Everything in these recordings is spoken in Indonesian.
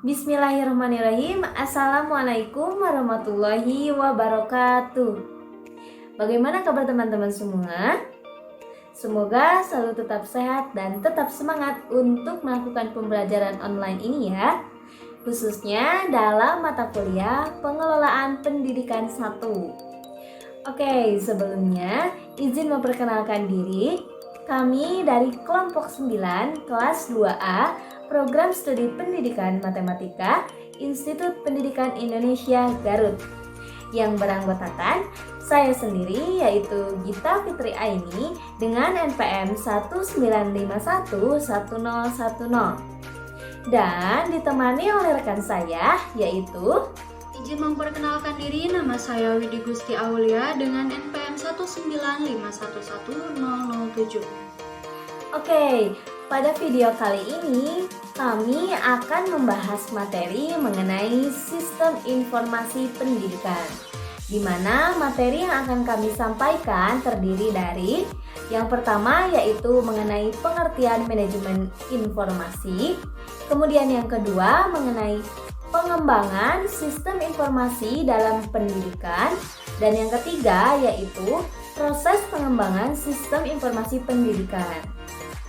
Bismillahirrahmanirrahim. Assalamualaikum warahmatullahi wabarakatuh. Bagaimana kabar teman-teman semua? Semoga selalu tetap sehat dan tetap semangat untuk melakukan pembelajaran online ini ya, khususnya dalam mata kuliah Pengelolaan Pendidikan 1. Oke, sebelumnya izin memperkenalkan diri. Kami dari kelompok 9 kelas 2A Program Studi Pendidikan Matematika Institut Pendidikan Indonesia Garut, yang beranggotakan saya sendiri yaitu Gita Fitri Aini dengan NPM 195111010 dan ditemani oleh rekan saya yaitu izin memperkenalkan diri, nama saya Widi Gusti Aulia dengan NPM 195111007. Oke, pada video kali ini kami akan membahas materi mengenai sistem informasi pendidikan, di mana materi yang akan kami sampaikan terdiri dari yang pertama yaitu mengenai pengertian manajemen informasi, kemudian yang kedua mengenai pengembangan sistem informasi dalam pendidikan, dan yang ketiga yaitu proses pengembangan sistem informasi pendidikan.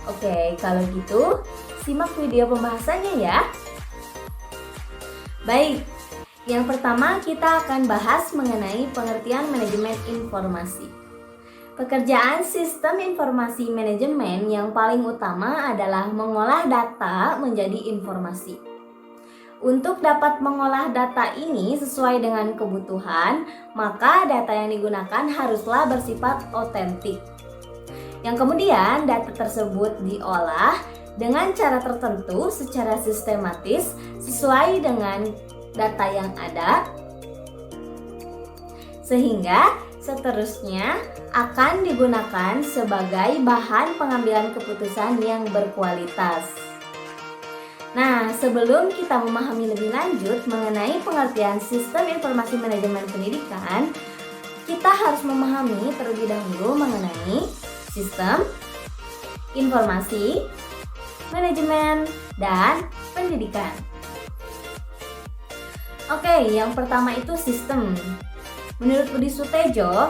Oke, kalau gitu simak video pembahasannya ya. Baik, yang pertama kita akan bahas mengenai pengertian manajemen informasi. Pekerjaan sistem informasi manajemen yang paling utama adalah mengolah data menjadi informasi. Untuk dapat mengolah data ini sesuai dengan kebutuhan, maka data yang digunakan haruslah bersifat otentik. Yang kemudian data tersebut diolah dengan cara tertentu secara sistematis sesuai dengan data yang ada, sehingga seterusnya akan digunakan sebagai bahan pengambilan keputusan yang berkualitas. Nah, sebelum kita memahami lebih lanjut mengenai pengertian sistem informasi manajemen pendidikan, kita harus memahami terlebih dahulu mengenai sistem informasi manajemen dan pendidikan. Oke, yang pertama itu sistem. Menurut Budi Sutejo,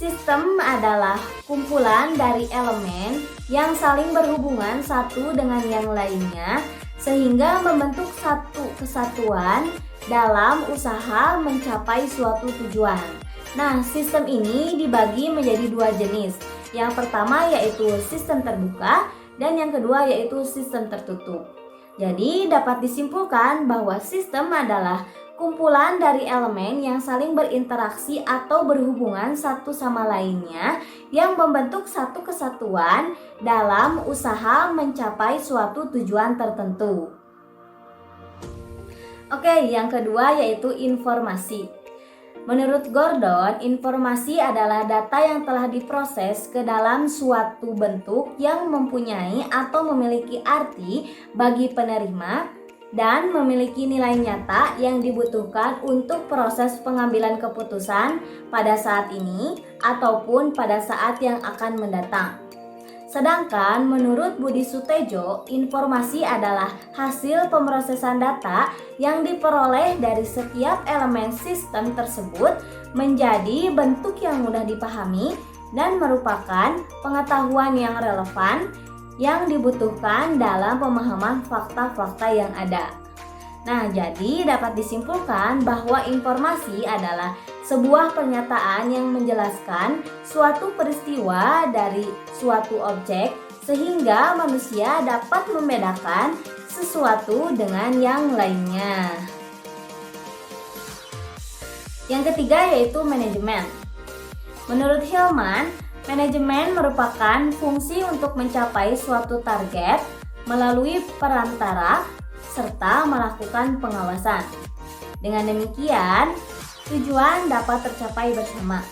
sistem adalah kumpulan dari elemen yang saling berhubungan satu dengan yang lainnya sehingga membentuk satu kesatuan dalam usaha mencapai suatu tujuan. Nah, sistem ini dibagi menjadi dua jenis. Yang pertama yaitu sistem terbuka dan yang kedua yaitu sistem tertutup. Jadi dapat disimpulkan bahwa sistem adalah kumpulan dari elemen yang saling berinteraksi atau berhubungan satu sama lainnya yang membentuk satu kesatuan dalam usaha mencapai suatu tujuan tertentu. Oke, yang kedua yaitu informasi. Menurut Gordon, informasi adalah data yang telah diproses ke dalam suatu bentuk yang mempunyai atau memiliki arti bagi penerima dan memiliki nilai nyata yang dibutuhkan untuk proses pengambilan keputusan pada saat ini ataupun pada saat yang akan mendatang. Sedangkan menurut Budi Sutejo, informasi adalah hasil pemrosesan data yang diperoleh dari setiap elemen sistem tersebut menjadi bentuk yang mudah dipahami dan merupakan pengetahuan yang relevan yang dibutuhkan dalam pemahaman fakta-fakta yang ada. Nah, jadi dapat disimpulkan bahwa informasi adalah sebuah pernyataan yang menjelaskan suatu peristiwa dari suatu objek sehingga manusia dapat membedakan sesuatu dengan yang lainnya. Yang ketiga yaitu manajemen. Menurut Hillman, manajemen merupakan fungsi untuk mencapai suatu target melalui perantara serta melakukan pengawasan. Dengan demikian, tujuan dapat tercapai bersama.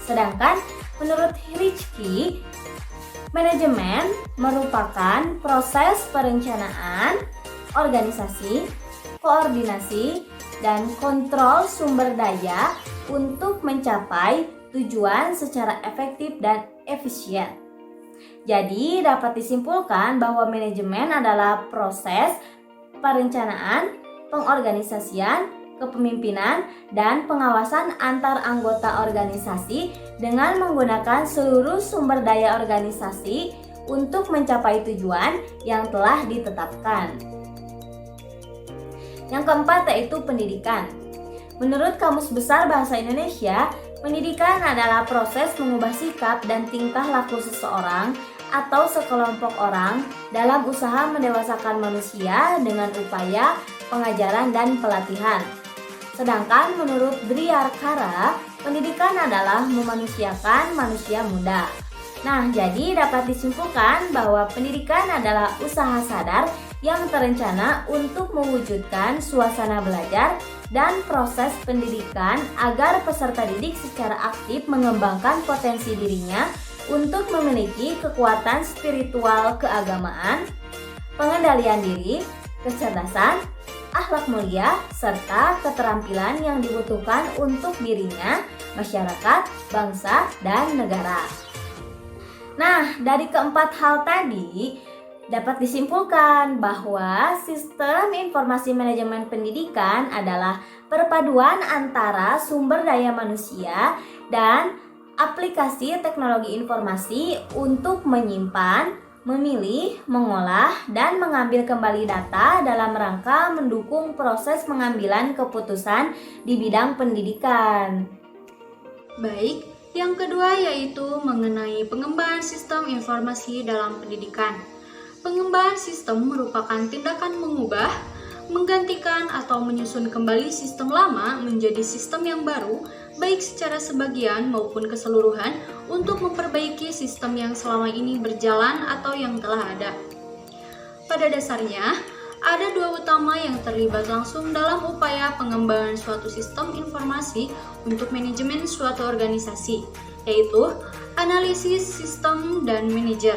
Sedangkan menurut Hritsky, manajemen merupakan proses perencanaan, organisasi, koordinasi, dan kontrol sumber daya untuk mencapai tujuan secara efektif dan efisien. Jadi dapat disimpulkan bahwa manajemen adalah proses perencanaan, pengorganisasian, kepemimpinan, dan pengawasan antar anggota organisasi dengan menggunakan seluruh sumber daya organisasi untuk mencapai tujuan yang telah ditetapkan. Yang keempat yaitu pendidikan. Menurut Kamus Besar Bahasa Indonesia, pendidikan adalah proses mengubah sikap dan tingkah laku seseorang atau sekelompok orang dalam usaha mendewasakan manusia dengan upaya pengajaran dan pelatihan. Sedangkan menurut Driarkara, pendidikan adalah memanusiakan manusia muda. Nah, jadi dapat disimpulkan bahwa pendidikan adalah usaha sadar yang terencana untuk mewujudkan suasana belajar dan proses pendidikan agar peserta didik secara aktif mengembangkan potensi dirinya untuk memiliki kekuatan spiritual keagamaan, pengendalian diri, kecerdasan, akhlak mulia, serta keterampilan yang dibutuhkan untuk dirinya, masyarakat, bangsa, dan negara. Nah, dari keempat hal tadi, dapat disimpulkan bahwa sistem informasi manajemen pendidikan adalah perpaduan antara sumber daya manusia dan aplikasi teknologi informasi untuk menyimpan, memilih, mengolah, dan mengambil kembali data dalam rangka mendukung proses pengambilan keputusan di bidang pendidikan. Baik, yang kedua yaitu mengenai pengembangan sistem informasi dalam pendidikan. Pengembangan sistem merupakan tindakan mengubah, menggantikan atau menyusun kembali sistem lama menjadi sistem yang baru, baik secara sebagian maupun keseluruhan untuk memperbaiki sistem yang selama ini berjalan atau yang telah ada. Pada dasarnya, ada dua utama yang terlibat langsung dalam upaya pengembangan suatu sistem informasi untuk manajemen suatu organisasi, yaitu analisis sistem dan manajer.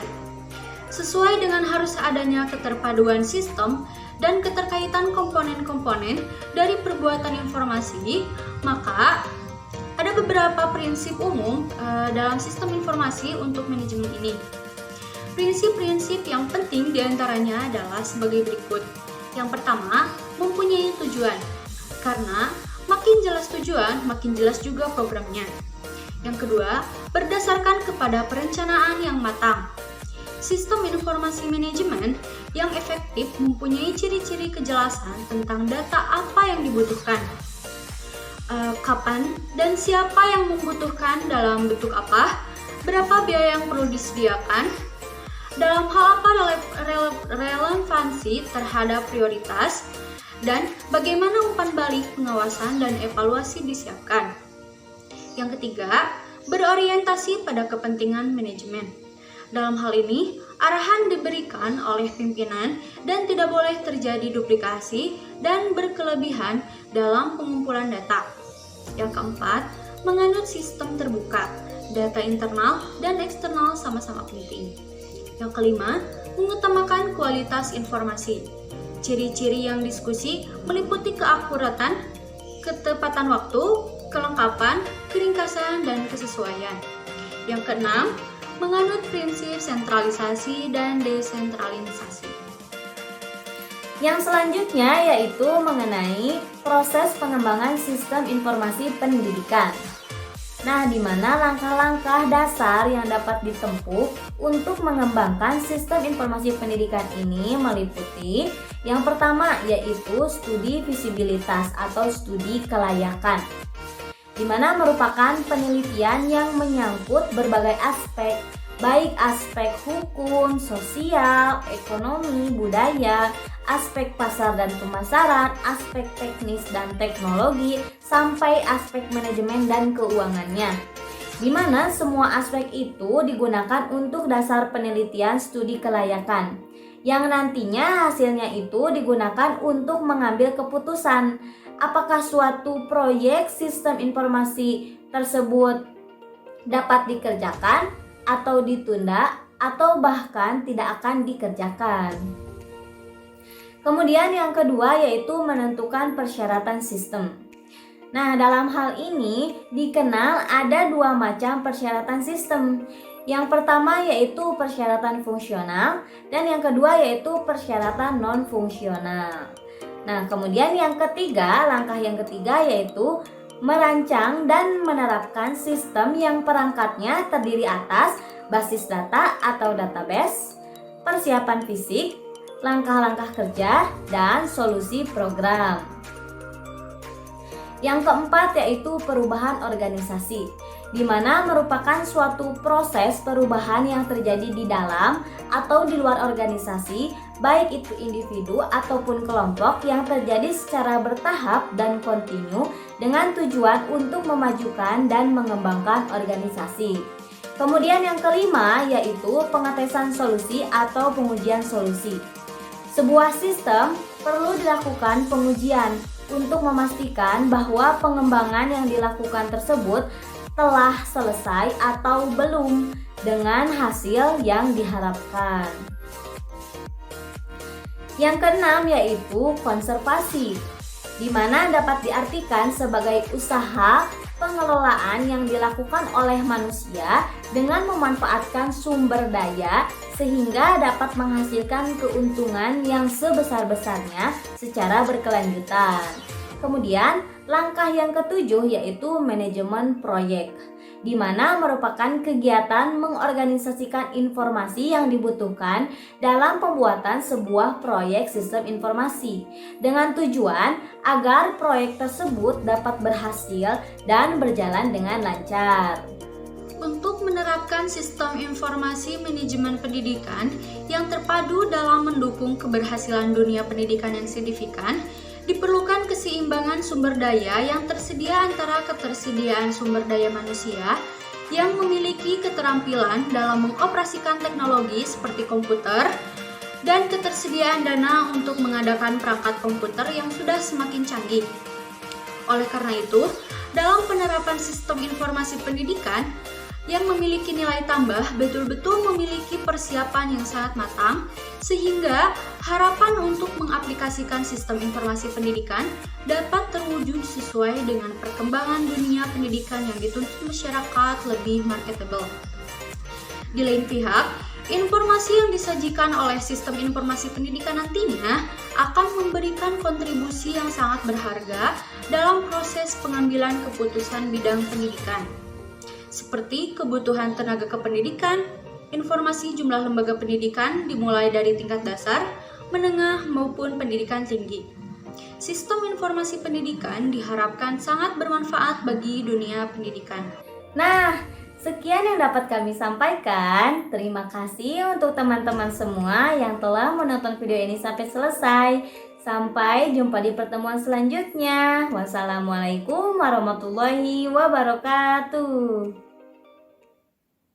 Sesuai dengan harus adanya keterpaduan sistem dan keterkaitan komponen-komponen dari perbuatan informasi, maka ada beberapa prinsip umum dalam sistem informasi untuk manajemen ini. Prinsip-prinsip yang penting diantaranya adalah sebagai berikut. Yang pertama, mempunyai tujuan. Karena makin jelas tujuan, makin jelas juga programnya. Yang kedua, berdasarkan kepada perencanaan yang matang. Sistem informasi manajemen yang efektif mempunyai ciri-ciri kejelasan tentang data apa yang dibutuhkan, kapan dan siapa yang membutuhkan dalam bentuk apa, berapa biaya yang perlu disediakan, dalam hal apa relevansi terhadap prioritas, dan bagaimana umpan balik, pengawasan, dan evaluasi disiapkan. Yang ketiga, berorientasi pada kepentingan manajemen. Dalam hal ini, arahan diberikan oleh pimpinan dan tidak boleh terjadi duplikasi dan berkelebihan dalam pengumpulan data. Yang keempat, menganut sistem terbuka. Data internal dan eksternal sama-sama penting. Yang kelima, mengutamakan kualitas informasi. Ciri-ciri yang diskusi meliputi keakuratan, ketepatan waktu, kelengkapan, keringkasan, dan kesesuaian. Yang keenam, menganut prinsip sentralisasi dan desentralisasi. Yang selanjutnya yaitu mengenai proses pengembangan sistem informasi pendidikan. Nah, di mana langkah-langkah dasar yang dapat ditempuh untuk mengembangkan sistem informasi pendidikan ini meliputi yang pertama yaitu studi visibilitas atau studi kelayakan, di mana merupakan penelitian yang menyangkut berbagai aspek, baik aspek hukum, sosial, ekonomi, budaya, aspek pasar dan pemasaran, aspek teknis dan teknologi, sampai aspek manajemen dan keuangannya. Di mana semua aspek itu digunakan untuk dasar penelitian studi kelayakan, yang nantinya hasilnya itu digunakan untuk mengambil keputusan apakah suatu proyek sistem informasi tersebut dapat dikerjakan atau ditunda atau bahkan tidak akan dikerjakan. Kemudian yang kedua yaitu menentukan persyaratan sistem. Nah, dalam hal ini dikenal ada dua macam persyaratan sistem. Yang pertama yaitu persyaratan fungsional dan yang kedua yaitu persyaratan non-fungsional. Nah, kemudian langkah yang ketiga yaitu merancang dan menerapkan sistem yang perangkatnya terdiri atas basis data atau database, persiapan fisik, langkah-langkah kerja, dan solusi program. Yang keempat yaitu perubahan organisasi, di mana merupakan suatu proses perubahan yang terjadi di dalam atau di luar organisasi, baik itu individu ataupun kelompok yang terjadi secara bertahap dan kontinu dengan tujuan untuk memajukan dan mengembangkan organisasi. Kemudian yang kelima yaitu pengetesan solusi atau pengujian solusi. Sebuah sistem perlu dilakukan pengujian untuk memastikan bahwa pengembangan yang dilakukan tersebut telah selesai atau belum dengan hasil yang diharapkan. Yang keenam yaitu konservasi, di mana dapat diartikan sebagai usaha pengelolaan yang dilakukan oleh manusia dengan memanfaatkan sumber daya sehingga dapat menghasilkan keuntungan yang sebesar-besarnya secara berkelanjutan. Kemudian, langkah yang ketujuh yaitu manajemen proyek, di mana merupakan kegiatan mengorganisasikan informasi yang dibutuhkan dalam pembuatan sebuah proyek sistem informasi dengan tujuan agar proyek tersebut dapat berhasil dan berjalan dengan lancar. Untuk menerapkan sistem informasi manajemen pendidikan yang terpadu dalam mendukung keberhasilan dunia pendidikan yang signifikan, diperlukan keseimbangan sumber daya yang tersedia antara ketersediaan sumber daya manusia yang memiliki keterampilan dalam mengoperasikan teknologi seperti komputer dan ketersediaan dana untuk mengadakan perangkat komputer yang sudah semakin canggih. Oleh karena itu, dalam penerapan sistem informasi pendidikan yang memiliki nilai tambah betul-betul memiliki persiapan yang sangat matang sehingga harapan untuk mengaplikasikan sistem informasi pendidikan dapat terwujud sesuai dengan perkembangan dunia pendidikan yang dituntut masyarakat lebih marketable. Di lain pihak, informasi yang disajikan oleh sistem informasi pendidikan nantinya akan memberikan kontribusi yang sangat berharga dalam proses pengambilan keputusan bidang pendidikan, seperti kebutuhan tenaga kependidikan, informasi jumlah lembaga pendidikan dimulai dari tingkat dasar, menengah maupun pendidikan tinggi. Sistem informasi pendidikan diharapkan sangat bermanfaat bagi dunia pendidikan. Nah, sekian yang dapat kami sampaikan. Terima kasih untuk teman-teman semua yang telah menonton video ini sampai selesai. Sampai jumpa di pertemuan selanjutnya. Wassalamualaikum warahmatullahi wabarakatuh.